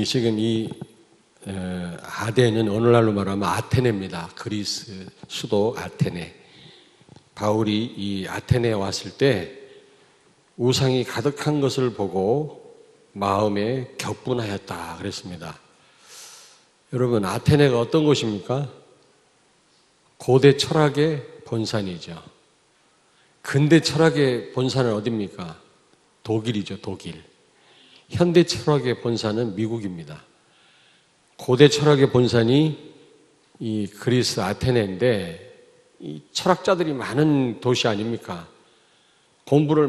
지금 아덴은 오늘날로 말하면 아테네입니다. 그리스 수도 아테네. 바울이 이 아테네에 왔을 때 우상이 가득한 것을 보고 마음에 격분하였다 그랬습니다. 여러분, 아테네가 어떤 곳입니까? 고대 철학의 본산이죠. 근대 철학의 본산은 어디입니까? 독일이죠, 독일. 현대 철학의 본산은 미국입니다. 고대 철학의 본산이 이 그리스 아테네인데, 이 철학자들이 많은 도시 아닙니까? 공부를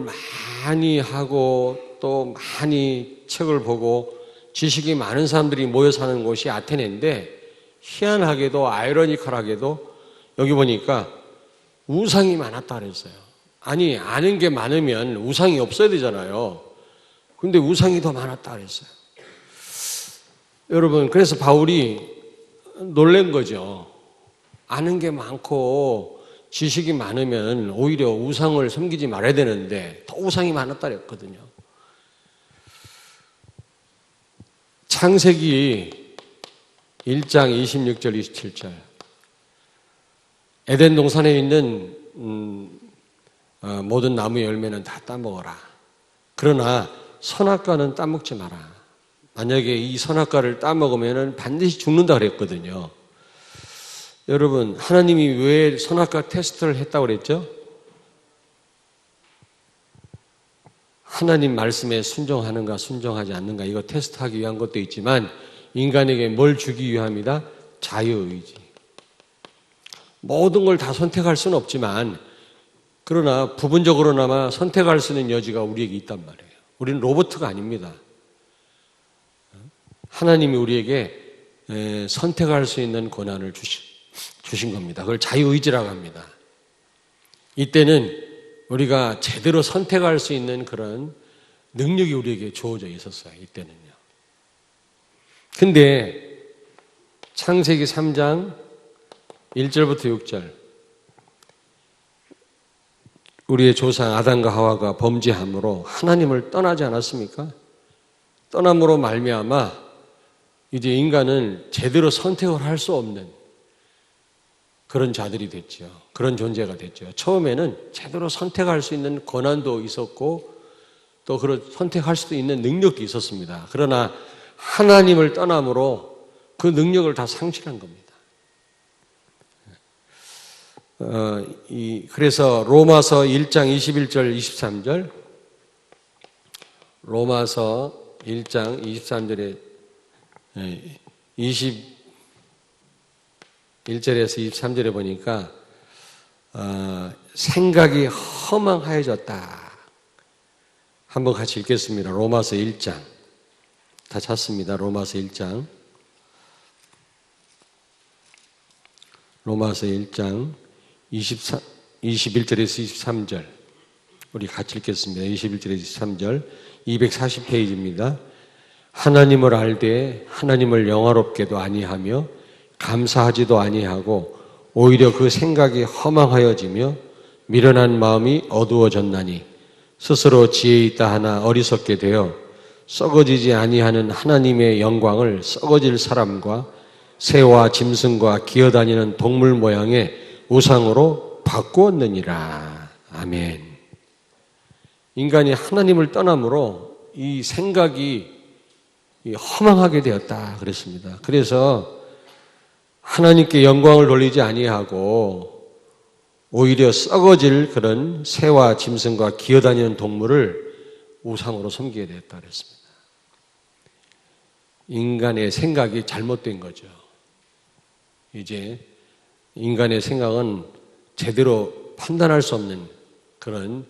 많이 하고 또 많이 책을 보고 지식이 많은 사람들이 모여 사는 곳이 아테네인데, 희한하게도 아이러니컬하게도 여기 보니까 우상이 많았다 그랬어요. 아니, 아는 게 많으면 우상이 없어야 되잖아요. 근데 우상이 더 많았다 그랬어요. 여러분, 그래서 바울이 놀란 거죠. 아는 게 많고 지식이 많으면 오히려 우상을 섬기지 말아야 되는데 더 우상이 많았다 그랬거든요. 창세기 1장 26절 27절. 에덴 동산에 있는 모든 나무 열매는 다 따먹어라. 그러나 선악과는 따먹지 마라. 만약에 이 선악과를 따먹으면 반드시 죽는다 그랬거든요. 여러분, 하나님이 왜 선악과 테스트를 했다고 그랬죠? 하나님 말씀에 순종하는가 순종하지 않는가 이거 테스트하기 위한 것도 있지만 인간에게 뭘 주기 위함이다? 자유의지. 모든 걸 다 선택할 수는 없지만 그러나 부분적으로나마 선택할 수 있는 여지가 우리에게 있단 말이에요. 우리는 로봇가 아닙니다. 하나님이 우리에게 선택할 수 있는 권한을 주신 겁니다. 그걸 자유의지라고 합니다. 이때는 우리가 제대로 선택할 수 있는 그런 능력이 우리에게 주어져 있었어요. 이때는요. 근데 창세기 3장 1절부터 6절 우리의 조상 아담과 하와가 범죄함으로 하나님을 떠나지 않았습니까? 떠남으로 말미암아 이제 인간은 제대로 선택을 할 수 없는 그런 자들이 됐죠. 그런 존재가 됐죠. 처음에는 제대로 선택할 수 있는 권한도 있었고 또 그런 선택할 수도 있는 능력도 있었습니다. 그러나 하나님을 떠남으로 그 능력을 다 상실한 겁니다. 그래서 로마서 1장 21절 23절 로마서 1장 23절에 21절에서 23절에 보니까 생각이 허망하여졌다. 한번 같이 읽겠습니다. 로마서 1장 다 찾습니다. 로마서 1장 로마서 1장 21절에서 23절 우리 같이 읽겠습니다. 21절에서 23절 240페이지입니다. 하나님을 알되 하나님을 영화롭게도 아니하며 감사하지도 아니하고 오히려 그 생각이 허망하여지며 미련한 마음이 어두워졌나니 스스로 지혜 있다 하나 어리석게 되어 썩어지지 아니하는 하나님의 영광을 썩어질 사람과 새와 짐승과 기어다니는 동물 모양의 우상으로 바꾸었느니라. 아멘. 인간이 하나님을 떠남으로 이 생각이 허망하게 되었다 그랬습니다. 그래서 하나님께 영광을 돌리지 아니하고 오히려 썩어질 그런 새와 짐승과 기어다니는 동물을 우상으로 섬기게 되었다 그랬습니다. 인간의 생각이 잘못된 거죠. 이제 인간의 생각은 제대로 판단할 수 없는 그런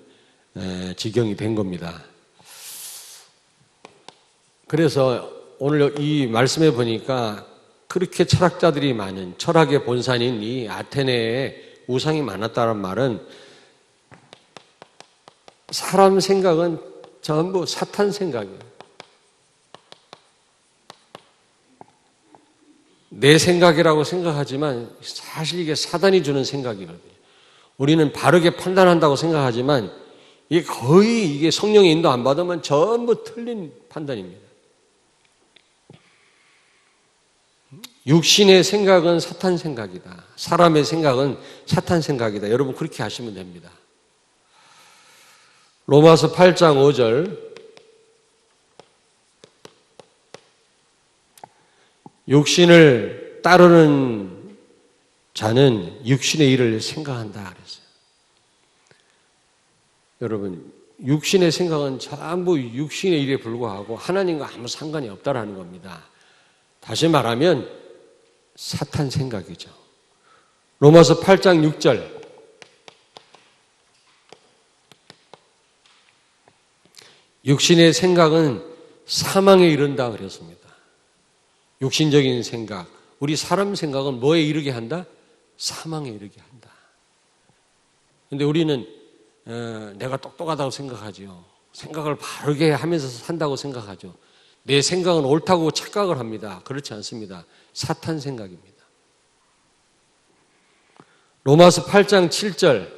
지경이 된 겁니다. 그래서 오늘 이 말씀에 보니까 그렇게 철학자들이 많은 철학의 본산인 이 아테네에 우상이 많았다는 말은 사람 생각은 전부 사탄 생각이에요. 내 생각이라고 생각하지만 사실 이게 사단이 주는 생각이거든요. 우리는 바르게 판단한다고 생각하지만 이게 거의 이게 성령의 인도 안 받으면 전부 틀린 판단입니다. 육신의 생각은 사탄 생각이다. 사람의 생각은 사탄 생각이다. 여러분 그렇게 하시면 됩니다. 로마서 8장 5절 육신을 따르는 자는 육신의 일을 생각한다 그랬어요. 여러분 육신의 생각은 전부 육신의 일에 불과하고 하나님과 아무 상관이 없다라는 겁니다. 다시 말하면 사탄 생각이죠. 로마서 8장 6절 육신의 생각은 사망에 이른다 그랬습니다. 육신적인 생각, 우리 사람 생각은 뭐에 이르게 한다? 사망에 이르게 한다. 그런데 우리는 내가 똑똑하다고 생각하죠. 생각을 바르게 하면서 산다고 생각하죠. 내 생각은 옳다고 착각을 합니다. 그렇지 않습니다. 사탄 생각입니다. 로마서 8장 7절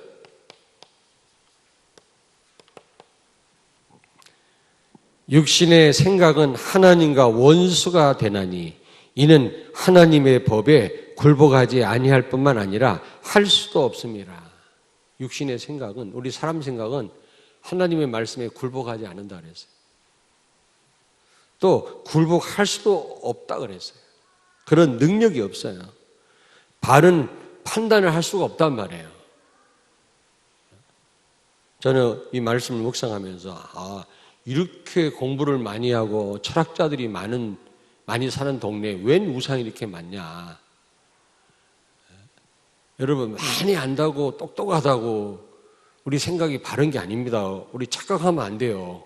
육신의 생각은 하나님과 원수가 되나니 이는 하나님의 법에 굴복하지 아니할 뿐만 아니라 할 수도 없습니다. 육신의 생각은, 우리 사람 생각은 하나님의 말씀에 굴복하지 않는다 그랬어요. 또 굴복할 수도 없다 그랬어요. 그런 능력이 없어요. 바른 판단을 할 수가 없단 말이에요. 저는 이 말씀을 묵상하면서 이렇게 공부를 많이 하고 철학자들이 많이 사는 동네에 웬 우상이 이렇게 많냐. 여러분 많이 안다고 똑똑하다고 우리 생각이 바른 게 아닙니다. 우리 착각하면 안 돼요.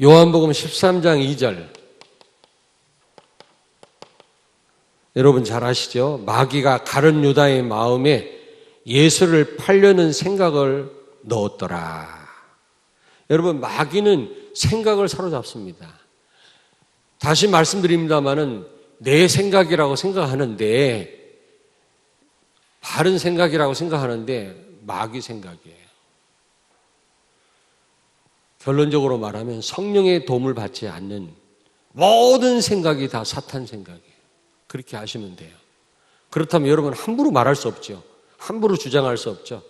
요한복음 13장 2절 여러분 잘 아시죠? 마귀가 가룟 유다의 마음에 예수를 팔려는 생각을 넣었더라. 여러분 마귀는 생각을 사로잡습니다. 다시 말씀드립니다마는 내 생각이라고 생각하는데 바른 생각이라고 생각하는데 마귀 생각이에요. 결론적으로 말하면 성령의 도움을 받지 않는 모든 생각이 다 사탄 생각이에요. 그렇게 아시면 돼요. 그렇다면 여러분 함부로 말할 수 없죠. 함부로 주장할 수 없죠.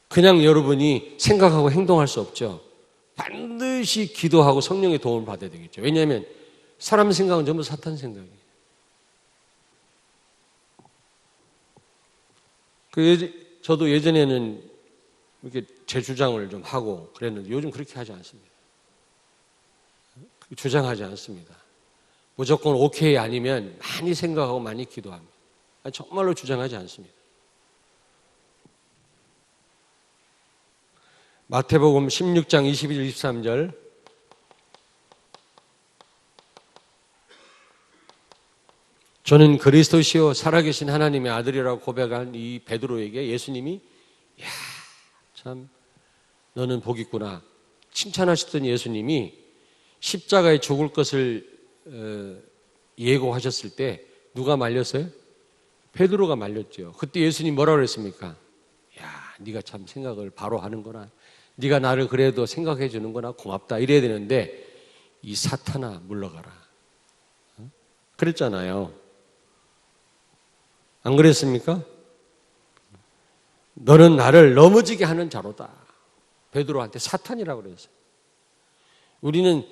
그냥 여러분이 생각하고 행동할 수 없죠. 반드시 기도하고 성령의 도움을 받아야 되겠죠. 왜냐하면 사람 생각은 전부 사탄 생각이에요. 저도 예전에는 이렇게 제 주장을 좀 하고 그랬는데 요즘 그렇게 하지 않습니다. 주장하지 않습니다. 무조건 오케이 아니면 많이 생각하고 많이 기도합니다. 정말로 주장하지 않습니다. 마태복음 16장 21, 23절 저는 그리스도시요 살아계신 하나님의 아들이라고 고백한 이 베드로에게 예수님이 참 너는 복 있구나 칭찬하셨던 예수님이 십자가에 죽을 것을 예고하셨을 때 누가 말렸어요? 베드로가 말렸죠. 그때 예수님 뭐라고 그랬습니까? 네가 참 생각을 바로 하는구나. 네가 나를 그래도 생각해 주는구나. 고맙다. 이래야 되는데 이 사탄아 물러가라. 그랬잖아요. 안 그랬습니까? 너는 나를 넘어지게 하는 자로다. 베드로한테 사탄이라고 그랬어요. 우리는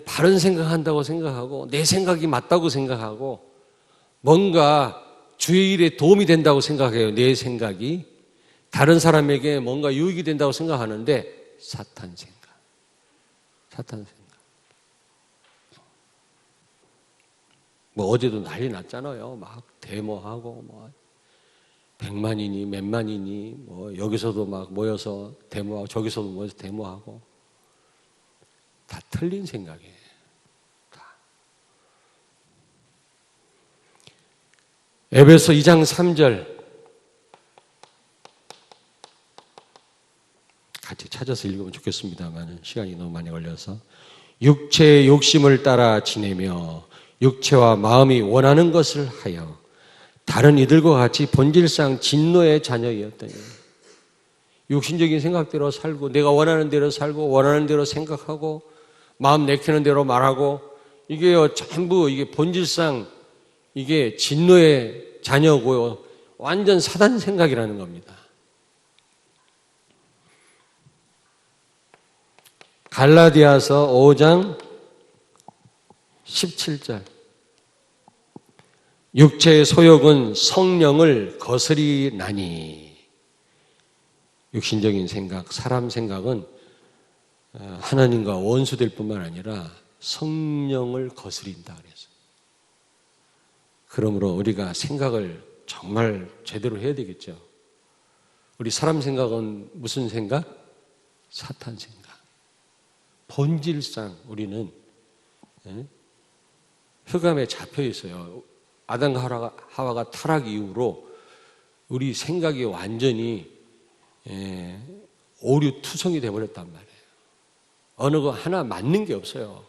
바른 생각한다고 생각하고 내 생각이 맞다고 생각하고 뭔가 주의 일에 도움이 된다고 생각해요. 내 생각이. 다른 사람에게 뭔가 유익이 된다고 생각하는데 사탄 생각. 뭐 어제도 난리 났잖아요. 막 데모하고 뭐 100만이니 몇만이니 뭐 여기서도 막 모여서 데모하고 저기서도 모여서 데모하고 다 틀린 생각이에요. 다. 에베소 2장 3절 같이 찾아서 읽으면 좋겠습니다만 시간이 너무 많이 걸려서 육체의 욕심을 따라 지내며 육체와 마음이 원하는 것을 하여 다른 이들과 같이 본질상 진노의 자녀이었더니 육신적인 생각대로 살고 내가 원하는 대로 살고 원하는 대로 생각하고 마음 내키는 대로 말하고 이게요 전부 이게 본질상 이게 진노의 자녀고요 완전 사단 생각이라는 겁니다. 갈라디아서 5장 17절 육체의 소욕은 성령을 거스리나니 육신적인 생각, 사람 생각은 하나님과 원수될 뿐만 아니라 성령을 거스린다 그래서 그러므로 우리가 생각을 정말 제대로 해야 되겠죠. 우리 사람 생각은 무슨 생각? 사탄 생각. 본질상 우리는 흑암에 잡혀 있어요. 아담과 하와가 타락 이후로 우리 생각이 완전히 오류투성이 되어버렸단 말이에요. 어느 거 하나 맞는 게 없어요.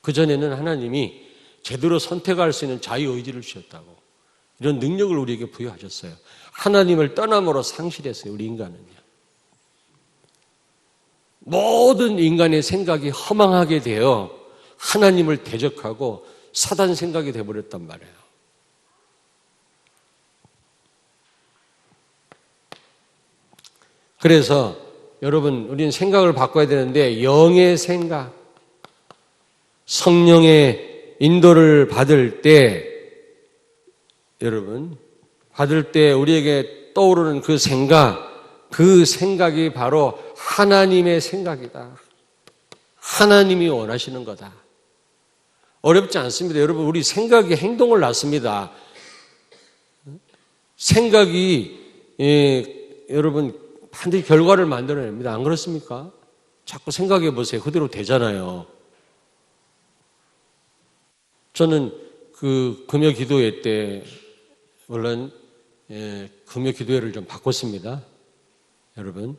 그전에는 하나님이 제대로 선택할 수 있는 자유의지를 주셨다고 이런 능력을 우리에게 부여하셨어요. 하나님을 떠남으로 상실했어요. 우리 인간은요. 모든 인간의 생각이 허망하게 되어 하나님을 대적하고 사단 생각이 되어버렸단 말이에요. 그래서 여러분 우리는 생각을 바꿔야 되는데 영의 생각, 성령의 인도를 받을 때 여러분 받을 때 우리에게 떠오르는 그 생각이 바로 하나님의 생각이다. 하나님이 원하시는 거다. 어렵지 않습니다. 여러분 우리 생각이 행동을 낳습니다. 생각이 여러분 반드시 결과를 만들어냅니다. 안 그렇습니까? 자꾸 생각해 보세요. 그대로 되잖아요. 저는 그 금요 기도회 때 물론 금요 기도회를 좀 바꿨습니다. 여러분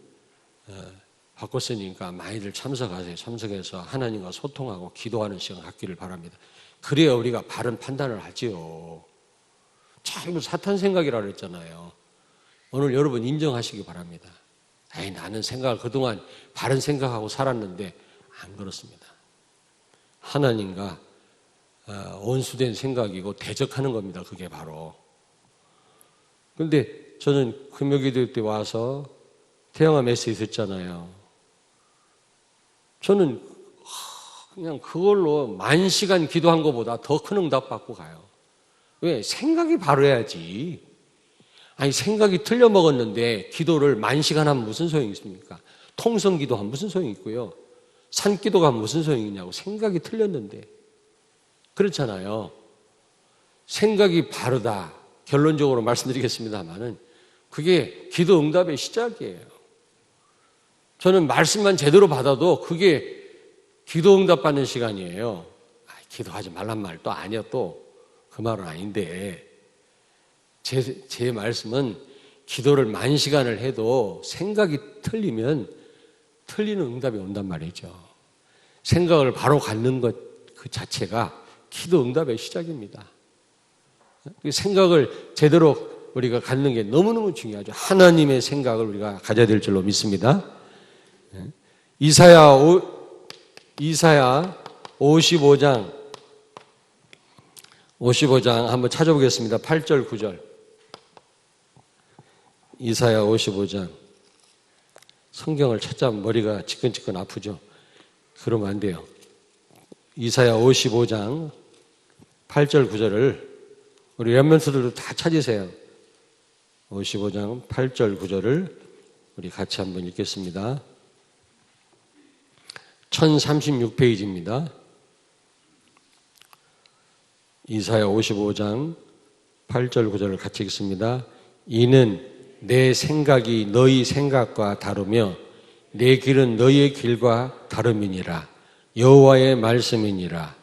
바꿨으니까 많이들 참석하세요. 참석해서 하나님과 소통하고 기도하는 시간 갖기를 바랍니다. 그래야 우리가 바른 판단을 하지요. 전부 사탄 생각이라고 그랬잖아요. 오늘 여러분 인정하시기 바랍니다. 아이, 나는 생각을 그동안 바른 생각하고 살았는데 안 그렇습니다. 하나님과 원수된 생각이고 대적하는 겁니다. 그게 바로. 그런데 저는 금요기도 때 와서 태영아 메시지 듣잖아요. 저는 그냥 그걸로 10,000시간 기도한 것보다 더 큰 응답 받고 가요. 왜? 생각이 바로야지. 아니 생각이 틀려 먹었는데 기도를 10,000시간 하면 무슨 소용이 있습니까? 통성 기도하면 무슨 소용이 있고요. 산 기도가 무슨 소용이 있냐고. 생각이 틀렸는데. 그렇잖아요. 생각이 바르다. 결론적으로 말씀드리겠습니다만은 그게 기도 응답의 시작이에요. 저는 말씀만 제대로 받아도 그게 기도 응답 받는 시간이에요. 기도하지 말란 말 또 아니야 또. 그 말은 아닌데 제 말씀은 기도를 10,000시간을 해도 생각이 틀리면 틀리는 응답이 온단 말이죠. 생각을 바로 갖는 것 그 자체가 기도 응답의 시작입니다. 생각을 제대로 우리가 갖는 게 너무너무 중요하죠. 하나님의 생각을 우리가 가져야 될 줄로 믿습니다. 이사야 55장 한번 찾아보겠습니다. 8절 9절 이사야 55장 성경을 찾자면 머리가 지끈지끈 아프죠. 그러면 안 돼요. 이사야 55장 8절 9절을 우리 렘넌트들도 다 찾으세요. 55장 8절 9절을 우리 같이 한번 읽겠습니다. 1036페이지입니다. 이사야 55장 8절 9절을 같이 읽습니다. 이는 내 생각이 너희 생각과 다르며 내 길은 너희의 길과 다름이니라. 여호와의 말씀이니라.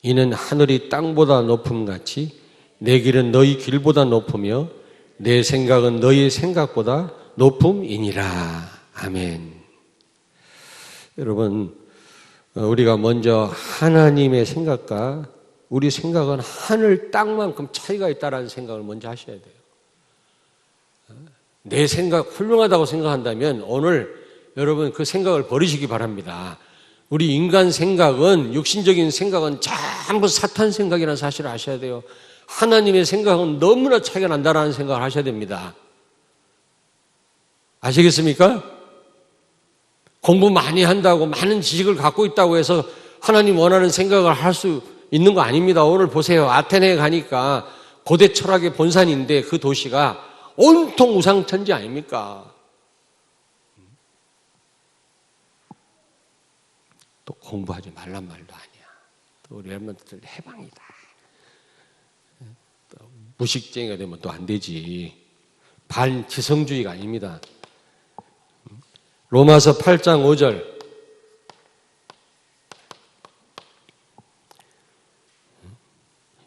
이는 하늘이 땅보다 높음같이 내 길은 너희 길보다 높으며 내 생각은 너희의 생각보다 높음이니라. 아멘. 여러분 우리가 먼저 하나님의 생각과 우리 생각은 하늘 땅만큼 차이가 있다는 생각을 먼저 하셔야 돼요. 내 생각 훌륭하다고 생각한다면 오늘 여러분 그 생각을 버리시기 바랍니다. 우리 인간 생각은, 육신적인 생각은 전부 사탄 생각이라는 사실을 아셔야 돼요. 하나님의 생각은 너무나 차이가 난다라는 생각을 하셔야 됩니다. 아시겠습니까? 공부 많이 한다고 많은 지식을 갖고 있다고 해서 하나님 원하는 생각을 할 수 있는 거 아닙니다. 오늘 보세요. 아테네에 가니까 고대 철학의 본산인데 그 도시가 온통 우상천지 아닙니까? 또 공부하지 말란 말도 아니야. 또 우리 여러분들 해방이다. 또 무식쟁이가 되면 또 안 되지. 반지성주의가 아닙니다. 로마서 8장 5절.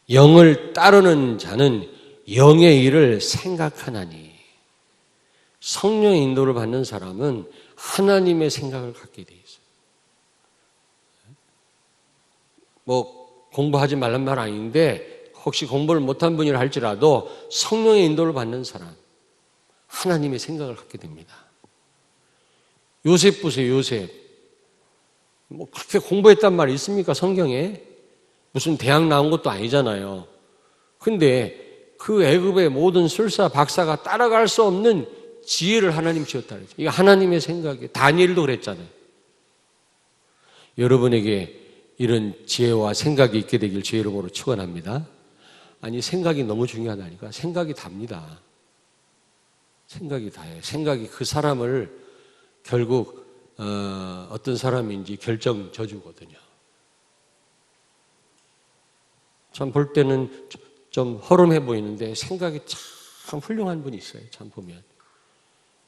영을 따르는 자는 영의 일을 생각하나니. 성령의 인도를 받는 사람은 하나님의 생각을 갖게 돼 있어요. 뭐 공부하지 말란 말 아닌데 혹시 공부를 못한 분이라 할지라도 성령의 인도를 받는 사람, 하나님의 생각을 갖게 됩니다. 요셉 보세요, 요셉. 뭐 그렇게 공부했단 말이 있습니까, 성경에? 무슨 대학 나온 것도 아니잖아요. 근데 그 애굽의 모든 술사, 박사가 따라갈 수 없는 지혜를 하나님 주었다 그랬죠. 이게 하나님의 생각이에요. 다니엘도 그랬잖아요. 여러분에게 이런 지혜와 생각이 있게 되길 주의 이름으로 축원합니다. 아니, 생각이 너무 중요하다니까. 생각이 답니다. 생각이 다예요. 생각이 그 사람을 결국 어떤 사람인지 결정 져주거든요. 참 볼 때는 좀 허름해 보이는데 생각이 참 훌륭한 분이 있어요. 참 보면.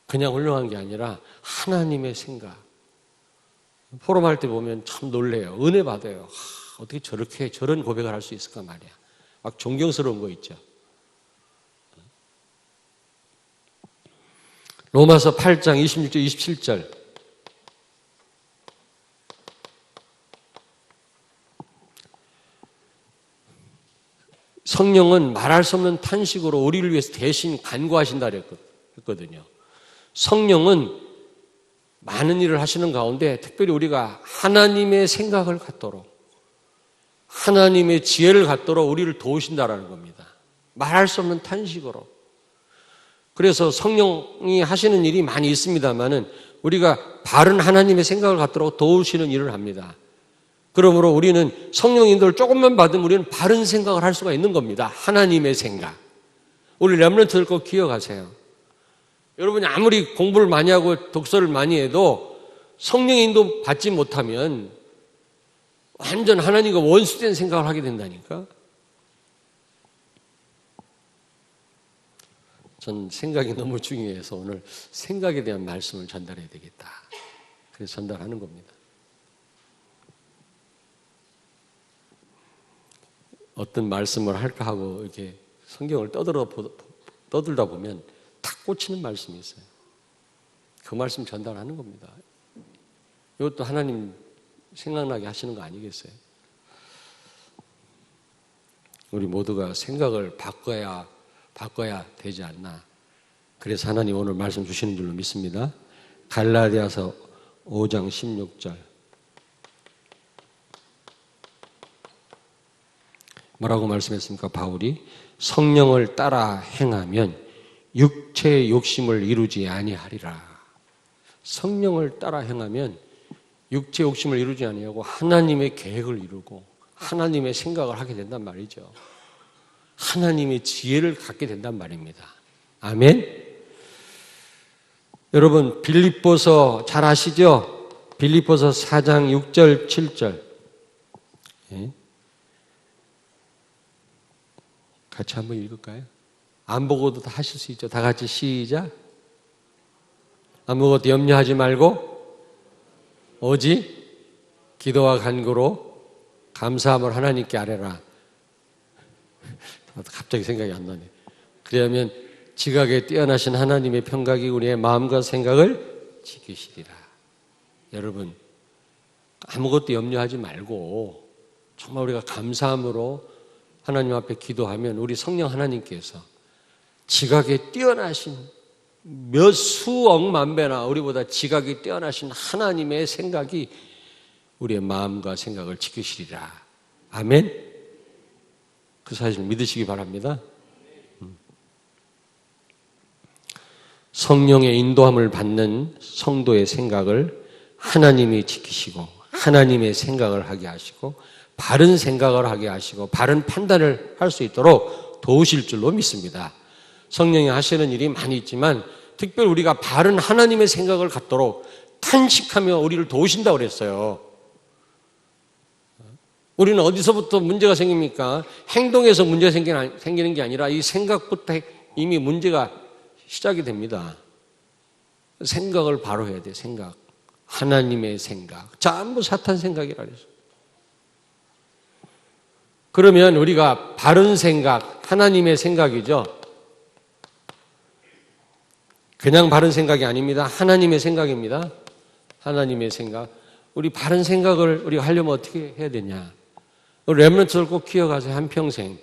그냥 훌륭한 게 아니라 하나님의 생각. 포럼할 때 보면 참 놀래요. 은혜 받아요. 어떻게 저렇게 저런 고백을 할 수 있을까 말이야. 막 존경스러운 거 있죠. 로마서 8장 26절 27절. 성령은 말할 수 없는 탄식으로 우리를 위해서 대신 간구하신다 그랬거든요. 성령은 많은 일을 하시는 가운데 특별히 우리가 하나님의 생각을 갖도록, 하나님의 지혜를 갖도록 우리를 도우신다라는 겁니다. 말할 수 없는 탄식으로. 그래서 성령이 하시는 일이 많이 있습니다만은 우리가 바른 하나님의 생각을 갖도록 도우시는 일을 합니다. 그러므로 우리는 성령 인도를 조금만 받으면 우리는 바른 생각을 할 수가 있는 겁니다. 하나님의 생각. 우리 렘넌트들 꼭 기억하세요. 여러분이 아무리 공부를 많이 하고 독서를 많이 해도 성령 인도 받지 못하면 완전 하나님과 원수된 생각을 하게 된다니까. 전 생각이 너무 중요해서 오늘 생각에 대한 말씀을 전달해야 되겠다. 그래서 전달하는 겁니다. 어떤 말씀을 할까 하고 이렇게 성경을 떠들다 보면 탁 꽂히는 말씀이 있어요. 그 말씀 전달하는 겁니다. 이것도 하나님 생각나게 하시는 거 아니겠어요? 우리 모두가 생각을 바꿔야 되지 않나. 그래서 하나님 오늘 말씀 주시는 줄로 믿습니다. 갈라디아서 5장 16절. 뭐라고 말씀했습니까? 바울이 성령을 따라 행하면 육체의 욕심을 이루지 아니하리라. 성령을 따라 행하면 육체의 욕심을 이루지 아니하고 하나님의 계획을 이루고 하나님의 생각을 하게 된단 말이죠. 하나님의 지혜를 갖게 된단 말입니다. 아멘. 여러분 빌립보서 잘 아시죠? 빌립보서 4장 6절 7절. 예? 같이 한번 읽을까요? 안 보고도 다 하실 수 있죠. 다 같이 시작. 아무것도 염려하지 말고 오직 기도와 간구로 감사함을 하나님께 아뢰라. 갑자기 생각이 안 나네. 그러면 지각에 뛰어나신 하나님의 평강이 우리의 마음과 생각을 지키시리라. 여러분 아무것도 염려하지 말고 정말 우리가 감사함으로 하나님 앞에 기도하면 우리 성령 하나님께서 지각에 뛰어나신 몇 수억만 배나 우리보다 지각이 뛰어나신 하나님의 생각이 우리의 마음과 생각을 지키시리라. 아멘? 그 사실을 믿으시기 바랍니다. 성령의 인도함을 받는 성도의 생각을 하나님이 지키시고 하나님의 생각을 하게 하시고 바른 생각을 하게 하시고 바른 판단을 할 수 있도록 도우실 줄로 믿습니다. 성령이 하시는 일이 많이 있지만 특별히 우리가 바른 하나님의 생각을 갖도록 탄식하며 우리를 도우신다고 그랬어요. 우리는 어디서부터 문제가 생깁니까? 행동에서 문제가 생기는 게 아니라 이 생각부터 이미 문제가 시작이 됩니다. 생각을 바로 해야 돼요. 생각. 하나님의 생각. 전부 사탄 생각이라 그랬어요. 그러면 우리가 바른 생각, 하나님의 생각이죠. 그냥 바른 생각이 아닙니다. 하나님의 생각입니다. 하나님의 생각. 우리 바른 생각을 우리가 하려면 어떻게 해야 되냐? 렘넌트를 꼭 기억하세요. 한평생.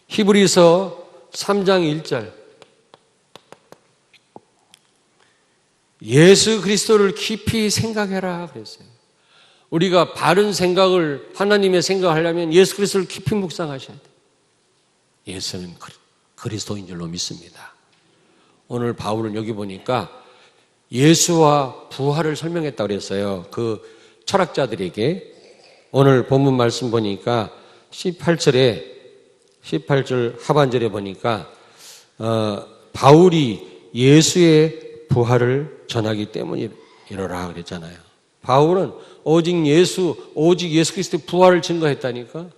히브리서 3장 1절. 예수 그리스도를 깊이 생각해라 그랬어요. 우리가 바른 생각을 하나님의 생각을 하려면 예수 그리스도를 깊이 묵상하셔야 돼요. 예수는 그리스도인 줄로 믿습니다. 오늘 바울은 여기 보니까 예수와 부활을 설명했다고 그랬어요. 그 철학자들에게. 오늘 본문 말씀 보니까 18절 하반절에 보니까 바울이 예수의 부활을 전하기 때문이로라 그랬잖아요. 바울은 오직 예수 그리스도의 부활을 증거했다니까.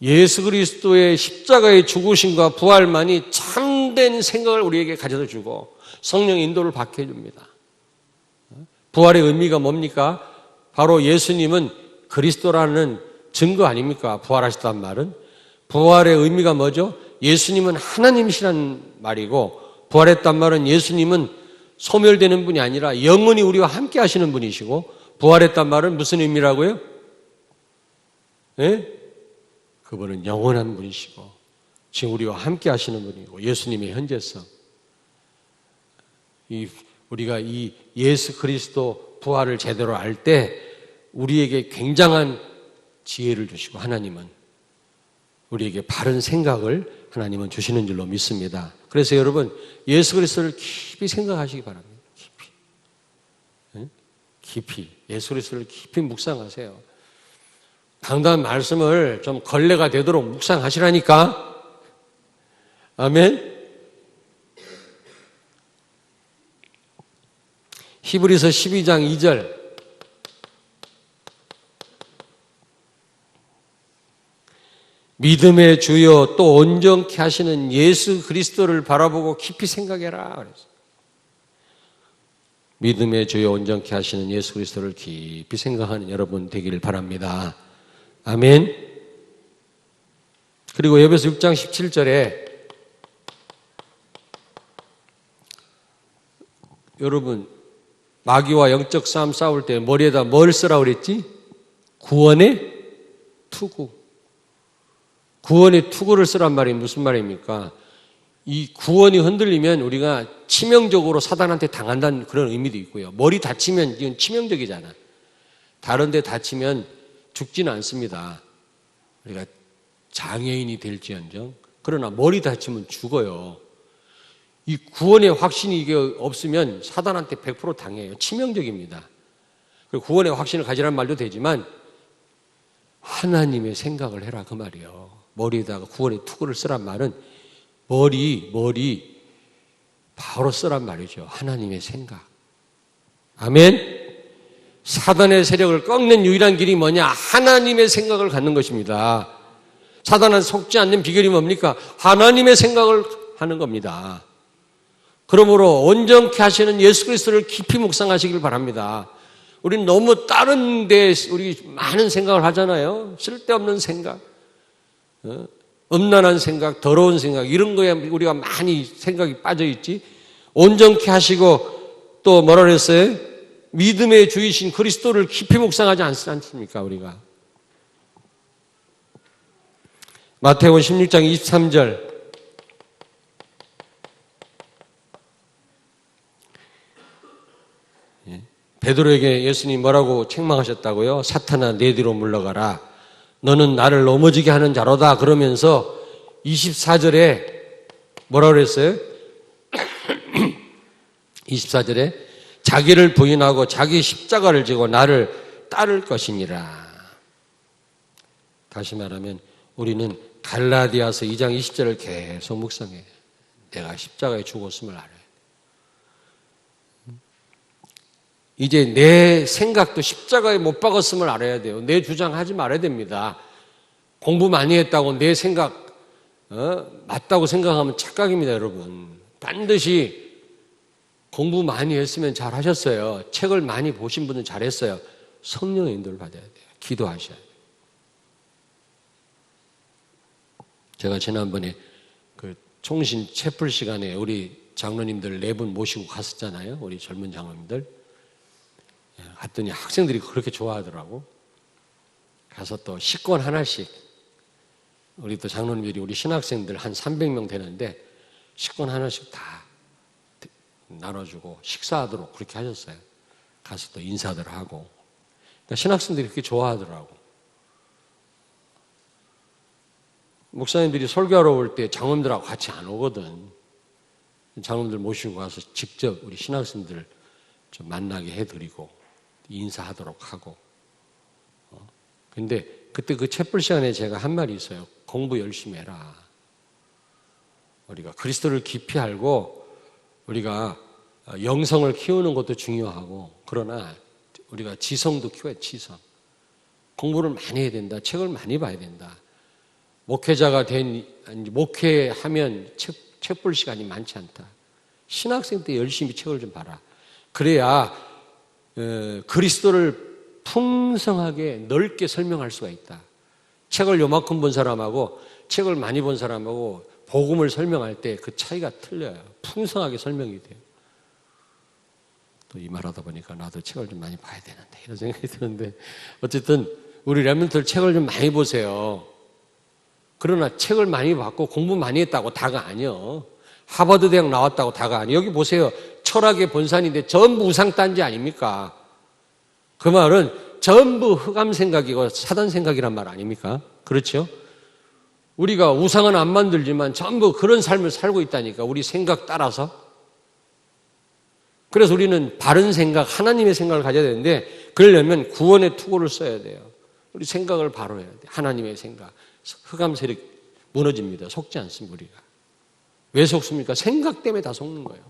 예수 그리스도의 십자가의 죽으심과 부활만이 참된 생각을 우리에게 가져다 주고 성령의 인도를 받게 해줍니다. 부활의 의미가 뭡니까? 바로 예수님은 그리스도라는 증거 아닙니까? 부활하셨단 말은. 부활의 의미가 뭐죠? 예수님은 하나님이시라는 말이고 부활했단 말은 예수님은 소멸되는 분이 아니라 영원히 우리와 함께 하시는 분이시고 부활했단 말은 무슨 의미라고요? 예? 그분은 영원한 분이시고 지금 우리와 함께 하시는 분이고 예수님의 현재성. 우리가 이 예수 그리스도 부활을 제대로 알 때 우리에게 굉장한 지혜를 주시고 하나님은 우리에게 바른 생각을 하나님은 주시는 줄로 믿습니다. 그래서 여러분 예수 그리스도를 깊이 생각하시기 바랍니다. 깊이 예수 그리스도를 깊이 묵상하세요. 강단 말씀을 좀 걸레가 되도록 묵상하시라니까. 아멘. 히브리서 12장 2절. 믿음의 주요 또 온전케 하시는 예수 그리스도를 바라보고 깊이 생각해라 그랬어요. 믿음의 주요 온전케 하시는 예수 그리스도를 깊이 생각하는 여러분 되기를 바랍니다. 아멘. 그리고 에베소 6장 17절에 여러분 마귀와 영적 싸움 싸울 때 머리에다 뭘 쓰라고 그랬지? 구원의 투구. 구원의 투구를 쓰란 말이 무슨 말입니까? 이 구원이 흔들리면 우리가 치명적으로 사단한테 당한다는 그런 의미도 있고요. 머리 다치면 이건 치명적이잖아. 다른 데 다치면 죽지는 않습니다. 우리가 장애인이 될지언정. 그러나 머리 다치면 죽어요. 이 구원의 확신이 이게 없으면 사단한테 100% 당해요. 치명적입니다. 그리고 구원의 확신을 가지라는 말도 되지만 하나님의 생각을 해라 그 말이에요. 머리에다가 구원의 투구를 쓰란 말은 머리 바로 쓰란 말이죠. 하나님의 생각. 아멘. 사단의 세력을 꺾는 유일한 길이 뭐냐? 하나님의 생각을 갖는 것입니다. 사단은 속지 않는 비결이 뭡니까? 하나님의 생각을 하는 겁니다. 그러므로 온전케 하시는 예수 그리스도를 깊이 묵상하시길 바랍니다. 우리는 너무 다른 데 우리 많은 생각을 하잖아요. 쓸데없는 생각, 음란한 생각, 더러운 생각 이런 거에 우리가 많이 생각이 빠져 있지. 온전케 하시고 또 뭐라 그랬어요? 믿음의 주이신 그리스도를 깊이 묵상하지 않습니까 우리가? 마태복음 16장 23절. 베드로에게 예수님이 뭐라고 책망하셨다고요? 사탄아, 내 뒤로 물러가라. 너는 나를 넘어지게 하는 자로다. 그러면서 24절에 뭐라고 그랬어요? 24절에 자기를 부인하고 자기 십자가를 지고 나를 따를 것이니라. 다시 말하면 우리는 갈라디아서 2장 20절을 계속 묵상해요. 내가 십자가에 죽었음을 알아요. 이제 내 생각도 십자가에 못 박았음을 알아야 돼요. 내 주장하지 말아야 됩니다. 공부 많이 했다고 내 생각 맞다고 생각하면 착각입니다, 여러분. 반드시 공부 많이 했으면 잘 하셨어요. 책을 많이 보신 분은 잘했어요. 성령의 인도를 받아야 돼요. 기도하셔야 돼요. 제가 지난번에 그 총신 채플 시간에 우리 장로님들 4분 모시고 갔었잖아요. 우리 젊은 장로님들. 갔더니 학생들이 그렇게 좋아하더라고. 가서 또 식권 하나씩, 우리 또 장로님들이 우리 신학생들 한 300명 되는데 식권 하나씩 다 나눠주고 식사하도록 그렇게 하셨어요. 가서 또 인사들 하고. 그러니까 신학생들이 그렇게 좋아하더라고. 목사님들이 설교하러 올 때 장로님들하고 같이 안 오거든. 장로님들 모시고 가서 직접 우리 신학생들 좀 만나게 해드리고 인사하도록 하고. 근데 그때 그 채플 시간에 제가 한 말이 있어요. 공부 열심히 해라. 우리가 그리스도를 깊이 알고 우리가 영성을 키우는 것도 중요하고, 그러나 우리가 지성도 키워야 지성. 공부를 많이 해야 된다. 책을 많이 봐야 된다. 목회자가 목회하면 책 볼 시간이 많지 않다. 신학생 때 열심히 책을 좀 봐라. 그래야 그리스도를 풍성하게 넓게 설명할 수가 있다. 책을 요만큼 본 사람하고 책을 많이 본 사람하고 복음을 설명할 때 그 차이가 틀려요. 풍성하게 설명이 돼요. 또 이 말하다 보니까 나도 책을 좀 많이 봐야 되는데 이런 생각이 드는데, 어쨌든 우리 렘넌트들 책을 좀 많이 보세요. 그러나 책을 많이 봤고 공부 많이 했다고 다가 아니요. 하버드 대학 나왔다고 다가 아니요. 여기 보세요. 철학의 본산인데 전부 우상딴지 아닙니까? 그 말은 전부 흑암 생각이고 사단 생각이란 말 아닙니까? 그렇죠? 우리가 우상은 안 만들지만 전부 그런 삶을 살고 있다니까, 우리 생각 따라서. 그래서 우리는 바른 생각, 하나님의 생각을 가져야 되는데, 그러려면 구원의 투구를 써야 돼요. 우리 생각을 바로 해야 돼요. 하나님의 생각. 흑암 세력 무너집니다. 속지 않습니다, 우리가. 왜 속습니까? 생각 때문에 다 속는 거예요.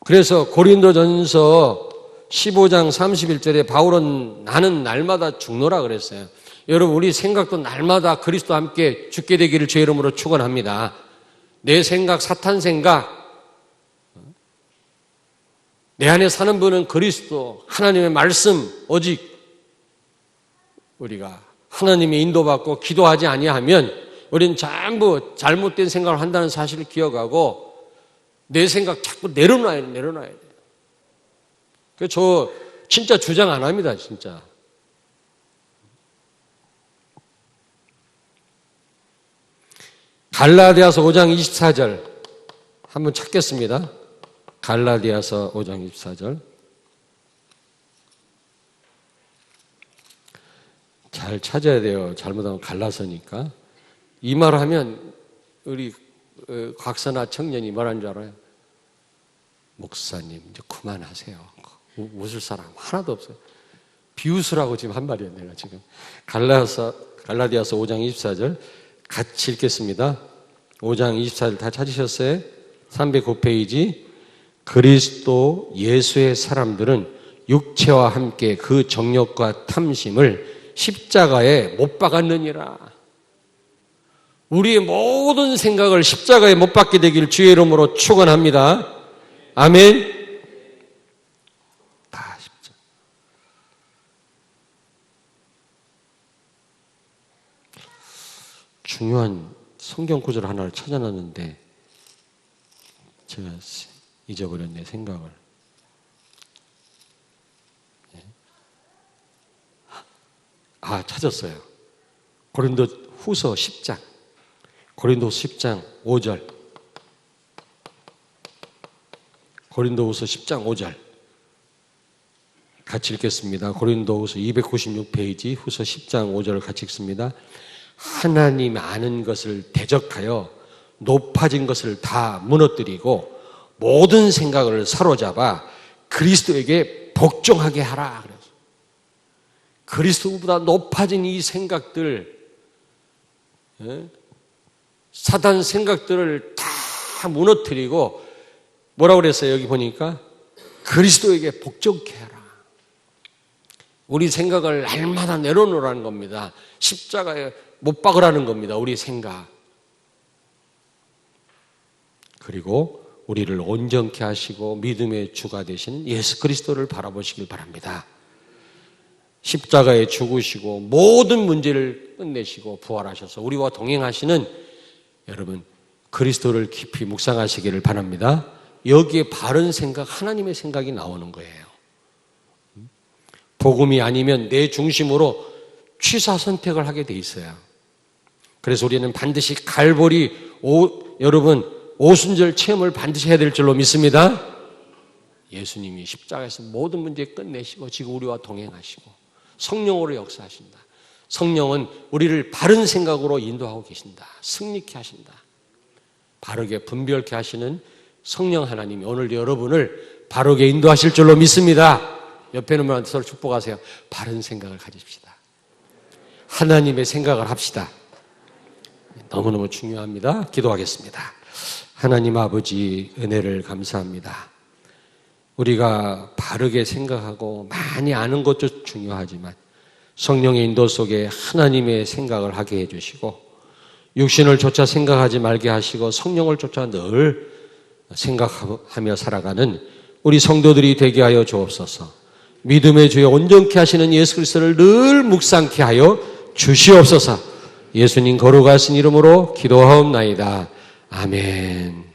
그래서 고린도전서 15장 31절에 바울은 나는 날마다 죽노라 그랬어요. 여러분, 우리 생각도 날마다 그리스도와 함께 죽게 되기를 주의 이름으로 축원합니다. 내 생각, 사탄 생각, 내 안에 사는 분은 그리스도, 하나님의 말씀, 오직 우리가 하나님의 인도받고 기도하지 아니하면 우리는 전부 잘못된 생각을 한다는 사실을 기억하고 내 생각 자꾸 내려놔야 돼요. 그래서 저 진짜 주장 안 합니다, 진짜. 갈라디아서 5장 24절 한번 찾겠습니다. 갈라디아서 5장 24절. 잘 찾아야 돼요. 잘못하면 갈라서니까. 이 말 하면 우리 곽선아 청년이 뭐라는 줄 알아요? 목사님 이제 그만하세요. 웃을 사람 하나도 없어요. 비웃으라고 지금 한 말이에요. 내가 지금. 갈라디아서 5장 24절 같이 읽겠습니다. 5장 24절 다 찾으셨어요? 309페이지. 그리스도 예수의 사람들은 육체와 함께 그 정욕과 탐심을 십자가에 못 박았느니라. 우리의 모든 생각을 십자가에 못 박게 되길 주의 이름으로 축원합니다. 아멘. 다 십자가. 중요한 성경 구절 하나를 찾아놨는데 제가 잊어버렸네, 생각을. 찾았어요. 고린도 후서 10장. 고린도후서 10장 5절. 고린도후서 10장 5절. 같이 읽겠습니다. 고린도후서 296페이지 후서 10장 5절을 같이 읽습니다. 하나님 아는 것을 대적하여 높아진 것을 다 무너뜨리고 모든 생각을 사로잡아 그리스도에게 복종하게 하라. 그래서 그리스도보다 높아진 이 생각들, 사단 생각들을 다 무너뜨리고 뭐라고 그랬어요? 여기 보니까 그리스도에게 복종케 하라. 우리 생각을 날마다 내려놓으라는 겁니다. 십자가에 못 박으라는 겁니다. 우리 생각. 그리고 우리를 온전케 하시고 믿음의 주가 되신 예수 그리스도를 바라보시길 바랍니다. 십자가에 죽으시고 모든 문제를 끝내시고 부활하셔서 우리와 동행하시는 여러분 그리스도를 깊이 묵상하시기를 바랍니다. 여기에 바른 생각, 하나님의 생각이 나오는 거예요. 복음이 아니면 내 중심으로 취사 선택을 하게 돼 있어요. 그래서 우리는 반드시 갈보리 여러분 오순절 체험을 반드시 해야 될 줄로 믿습니다. 예수님이 십자가에서 모든 문제 끝내시고 지금 우리와 동행하시고 성령으로 역사하신다. 성령은 우리를 바른 생각으로 인도하고 계신다. 승리케 하신다. 바르게 분별케 하시는 성령 하나님이 오늘 여러분을 바르게 인도하실 줄로 믿습니다. 옆에 있는 분한테 서로 축복하세요. 바른 생각을 가집시다. 하나님의 생각을 합시다. 너무너무 중요합니다. 기도하겠습니다. 하나님 아버지 은혜를 감사합니다. 우리가 바르게 생각하고 많이 아는 것도 중요하지만 성령의 인도 속에 하나님의 생각을 하게 해주시고 육신을 쫓아 생각하지 말게 하시고 성령을 쫓아 늘 생각하며 살아가는 우리 성도들이 되게 하여 주옵소서. 믿음의 주에 온전케 하시는 예수 그리스도를 늘 묵상케 하여 주시옵소서. 예수님 거룩하신 이름으로 기도하옵나이다. 아멘.